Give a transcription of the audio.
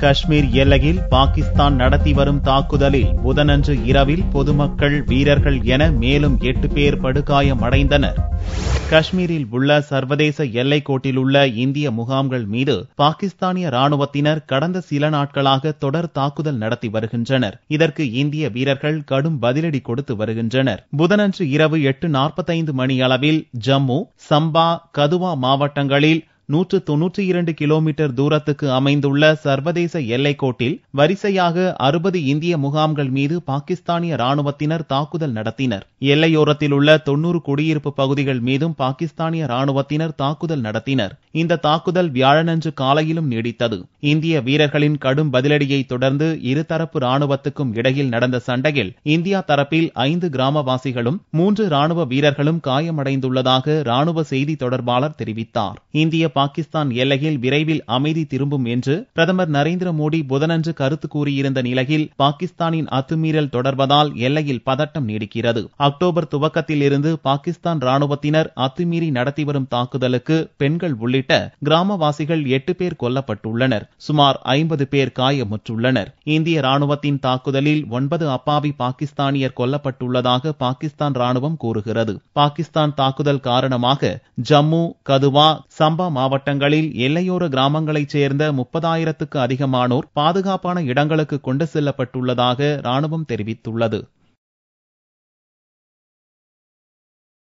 காஷ்மீர் எல்லையில் பாகிஸ்தான் நடத்தி வரும் தாக்குதலில் புதனன்று இரவில் பொதுமக்கள், வீரர்கள் என மேலும் 8 பேர் படுகாயமடைந்தனர். காஷ்மீரில் உள்ள சர்வதேச எல்லைக்கோட்டில் உள்ள இந்திய முகாம்கள் மீது பாகிஸ்தானிய ராணுவத்தினர் கடந்த சில நாட்களாக தொடர் தாக்குதல் நடத்தி வருகின்றனர். இதற்கு இந்திய வீரர்கள் கடும் பதிலடி கொடுத்து வருகின்றனர். புதனன்று இரவு 8:45 மணியளவில் ஜம்மு, சம்பா, கதுவா மாவட்டங்களில் 192 கிலோமீட்டர் தூரத்துக்கு அமைந்துள்ள சர்வதேச எல்லைக்கோட்டில் வரிசையாக 60 இந்திய முகாம்கள் மீது பாகிஸ்தானிய ராணுவத்தினர் தாக்குதல் நடத்தினர். எல்லையோரத்தில் உள்ள 90 குடியிருப்பு பகுதிகள் மீதும் பாகிஸ்தானிய ராணுவத்தினர் தாக்குதல் நடத்தினர். இந்த தாக்குதல் வியாழனன்று காலையிலும் நீடித்தது. இந்திய வீரர்களின் கடும் பதிலடியை தொடர்ந்து இருதரப்பு ராணுவத்துக்கும் இடையில் நடந்த சண்டையில் இந்தியா தரப்பில் 5 கிராமவாசிகளும் 3 ராணுவ வீரர்களும் காயமடைந்துள்ளதாக ராணுவ செய்தி தொடர்பாளர் தெரிவித்தார். இந்திய பாகிஸ்தான் எல்லையில் விரைவில் அமைதி திரும்பும் என்று பிரதமர் நரேந்திர மோடி புதனன்று கருத்து கூறியிருந்த நிலையில் பாகிஸ்தானின் அத்துமீறல் தொடர்வதால் எல்லையில் பதட்டம் நீடிக்கிறது. அக்டோபர் துவக்கத்தில் இருந்து பாகிஸ்தான் ராணுவத்தினர் அத்துமீறி நடத்தி வரும் தாக்குதலுக்கு பெண்கள் உள்ளிட்ட கிராமவாசிகள் 8 பேர் கொல்லப்பட்டுள்ளனர். சுமார் 50 பேர் காயமுற்றுள்ளனர். இந்திய ராணுவத்தின் தாக்குதலில் 9 அப்பாவி பாகிஸ்தானியர் கொல்லப்பட்டுள்ளதாக பாகிஸ்தான் ராணுவம் கூறுகிறது. பாகிஸ்தான் தாக்குதல் காரணமாக ஜம்மு, கதுவா, சம்பா மாவட்டங்களில் எல்லையோர கிராமங்களைச் சேர்ந்த 30,000க்கும் அதிகமானோர் பாதுகாப்பான இடங்களுக்கு கொண்டு செல்லப்பட்டுள்ளதாக ராணுவம் தெரிவித்துள்ளது.